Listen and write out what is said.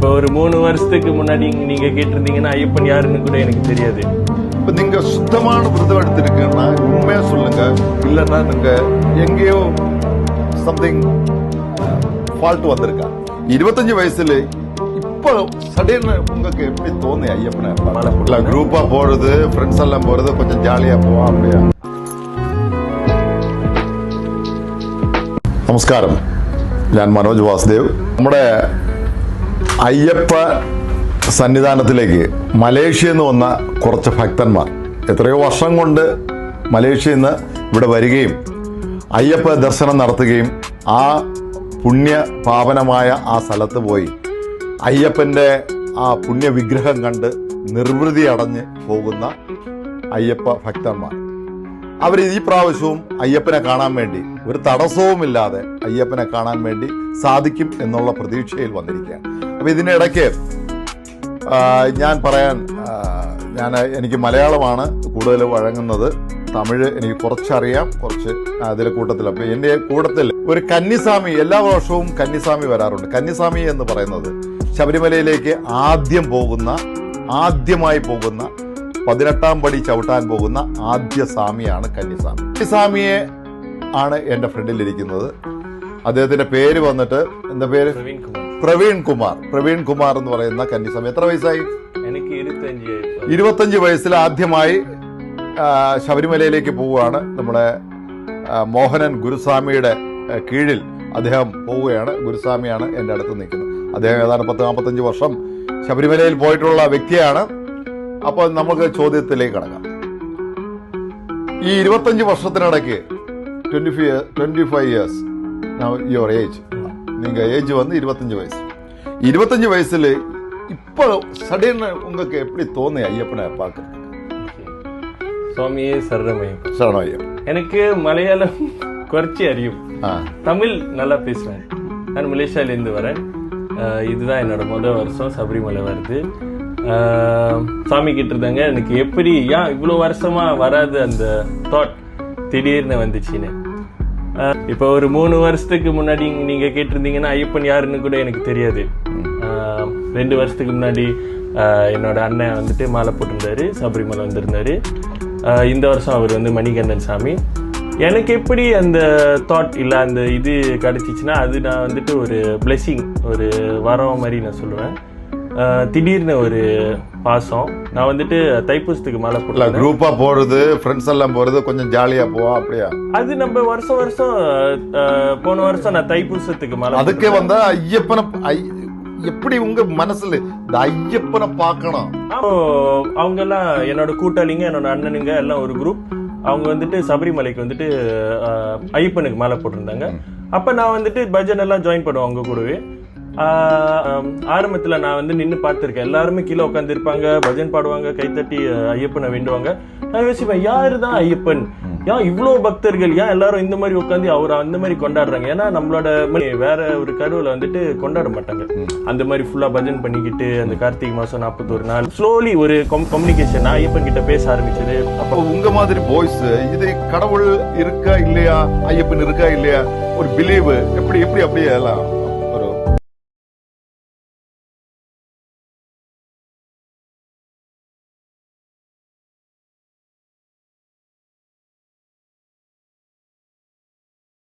இப்போ ஒரு 3 வருஷத்துக்கு முன்னாடி நீங்க கேட்டிருந்தீங்கன்னா ஐயப்பன் யாருன்னு கூட எனக்கு தெரியாது. இப்ப நீங்க சுத்தமான விரதம் எடுத்திருக்கீங்கன்னா உண்மையா சொல்லுங்க, இல்லைன்னா நீங்க எங்கேயோ சம்திங் ஃபால்ட் வந்திருக்கா. 25 வயசுல இப்ப சடன்னு உங்களுக்கு எப்படி தோணு ஐயப்பனை குரூப்பா போறது, ஃப்ரெண்ட்ஸ் எல்லாம் போறது, கொஞ்சம் ஜாலியா போவோம் அப்படியா? നമസ്കാരം, ഞാൻ മനോജ് വാസുദേവ്. നമ്മുടെ അയ്യപ്പ സന്നിധാനത്തിലേക്ക് മലേഷ്യയിൽ നിന്ന് വന്ന കുറച്ച് ഭക്തന്മാർ എത്രയോ വർഷം കൊണ്ട് മലേഷ്യയിൽ നിന്ന് ഇവിടെ വരികയും അയ്യപ്പ ദർശനം നടത്തുകയും ആ പുണ്യ പാവനമായ ആ സ്ഥലത്ത് പോയി അയ്യപ്പൻ്റെ ആ പുണ്യ വിഗ്രഹം കണ്ട് നിർവൃതി അടഞ്ഞ് പോകുന്ന അയ്യപ്പ ഭക്തന്മാർ അവർ ഈ പ്രാവശ്യവും അയ്യപ്പനെ കാണാൻ വേണ്ടി ഒരു തടസ്സവുമില്ലാതെ അയ്യപ്പനെ കാണാൻ വേണ്ടി സാധിക്കും എന്നുള്ള പ്രതീക്ഷയിൽ വന്നിരിക്കുകയാണ്. അപ്പൊ ഇതിനിടയ്ക്ക് എനിക്ക് മലയാളമാണ് കൂടുതൽ വഴങ്ങുന്നത്, തമിഴ് എനിക്ക് കുറച്ചറിയാം, കുറച്ച് അതിലെ കൂട്ടത്തിൽ. അപ്പൊ എന്റെ കൂട്ടത്തിൽ ഒരു കന്നിസ്വാമി, എല്ലാ വർഷവും കന്നിസ്വാമി വരാറുണ്ട്. കന്നിസ്വാമി എന്ന് പറയുന്നത് ശബരിമലയിലേക്ക് ആദ്യമായി പോകുന്ന 18ാം പടി ചവിട്ടാൻ പോകുന്ന ആദ്യ സ്വാമിയാണ് കന്നിസ്വാമി. കന്നിസ്വാമിയെ ആണ് എന്റെ ഫ്രണ്ടിലിരിക്കുന്നത്. അദ്ദേഹത്തിന്റെ പേര് വന്നിട്ട് എന്താ പേര്? പ്രവീൺ കുമാർ എന്ന് പറയുന്ന കന്നിസ്വാമി. എത്ര വയസ്സായി? എനിക്ക് 25 വയസ്സിൽ ആദ്യമായി ശബരിമലയിലേക്ക് പോവുകയാണ്. നമ്മുടെ മോഹനൻ ഗുരുസ്വാമിയുടെ കീഴിൽ അദ്ദേഹം പോവുകയാണ്. ഗുരുസ്വാമിയാണ് എന്റെ അടുത്ത് നിൽക്കുന്നത്. അദ്ദേഹം ഏതാണ്ട് 40-45 വർഷം ശബരിമലയിൽ പോയിട്ടുള്ള വ്യക്തിയാണ്. അപ്പോൾ നമുക്ക് ചോദ്യത്തിലേക്ക് കടക്കാം. ഈ 25 വർഷത്തിനിടയ്ക്ക് 25 ഇയേഴ്സ് യുവർ ഏജ്, நீங்க ஏஜ் வந்து 25 வயசு. 25 வயசுல இப்போ சடன்னு உங்களுக்கு எப்படி தோணு ஐயப்பனை பார்க்கறதுக்கு? சுவாமியே சரணமையப்பன். சரணமையப்பன். எனக்கு மலையாளம் குறைச்சி அறியும், தமிழ் நல்லா பேசுவேன். நான் மலேசியாவிலேருந்து வரேன். இதுதான் என்னோட முதல் வருஷம் சபரிமலை வருது. சாமி கிட்ட இருந்தாங்க எனக்கு எப்படி இவ்வளோ வருஷமா வராது அந்த தாட் திடீர்னு வந்துச்சுன்னு. இப்போ ஒரு 3 வருஷத்துக்கு முன்னாடி நீங்க கேட்டிருந்தீங்கன்னா ஐயப்பன் யாருன்னு கூட எனக்கு தெரியாது. 2 வருஷத்துக்கு முன்னாடி என்னோட அண்ணன் வந்துட்டு மாலை போட்டிருந்தாரு, சபரிமலை வந்திருந்தாரு. இந்த வருஷம் அவர் வந்து மணிகண்டன் சாமி. எனக்கு எப்படி அந்த தாட் இல்லை அந்த இது கிடைச்சிச்சுன்னா அது நான் வந்துட்டு ஒரு பிளெஸிங், ஒரு வரம் மாதிரி நான் சொல்லுவேன். திடீர்னு ஒரு பாசம். நான் வந்துட்டு தைப்பூசத்துக்கு மேல போடலாம், குரூப்பா போறது, ஃப்ரெண்ட்ஸ் எல்லாம் போறது, கொஞ்சம் ஜாலியா போவோம் அப்படியா? அது நம்ம வருஷம் போன வருஷம் நான் தைப்பூசத்துக்கு மேல அதுக்கே வந்தா ஐயப்பனை எப்படி உங்க மனசுல இந்த ஐயப்பனை பார்க்கணும். அவங்க எல்லாம் என்னோட கூட்டாளிங்க, என்னோட அண்ணனுங்க எல்லாம் ஒரு குரூப். அவங்க வந்துட்டு சபரிமலைக்கு வந்துட்டு ஐயப்பனுக்கு மேல போட்டிருந்தாங்க. அப்ப நான் வந்துட்டு பஜன் எல்லாம் ஜாயின் பண்ணுவேன் அவங்க கூடவே. ஆரம்பத்துல நான் வந்து நின்று பார்த்திருக்கேன். எல்லாருமே கீழே உட்காந்து இருப்பாங்க, பஜன் பாடுவாங்க, கைத்தட்டி ஐயப்பனை வேண்டுவாங்க. நான் யோசிப்பேன், யாருதான் ஐயப்பன், இவ்வளவு பக்தர்கள் எல்லாரும் இந்த மாதிரி உட்காந்து அவரை அந்த மாதிரி கொண்டாடுறாங்க. ஏன்னா நம்மளோட வேற ஒரு கருவில வந்துட்டு கொண்டாட மாட்டாங்க. அந்த மாதிரி ஃபுல்லா பஜன் பண்ணிக்கிட்டு அந்த கார்த்திகை மாசம் 41 நாள் ஸ்லோலி ஒரு கம்யூனிகேஷன் ஐயப்பன் கிட்ட பேச ஆரம்பிச்சது. அப்போ உங்க மாதிரி பாய்ஸ் இது கடவுள் இருக்கா இல்லையா, ஐயப்பன் இருக்கா இல்லையா, ஒரு பிலீவ் எப்படி அப்படியே எல்லாம்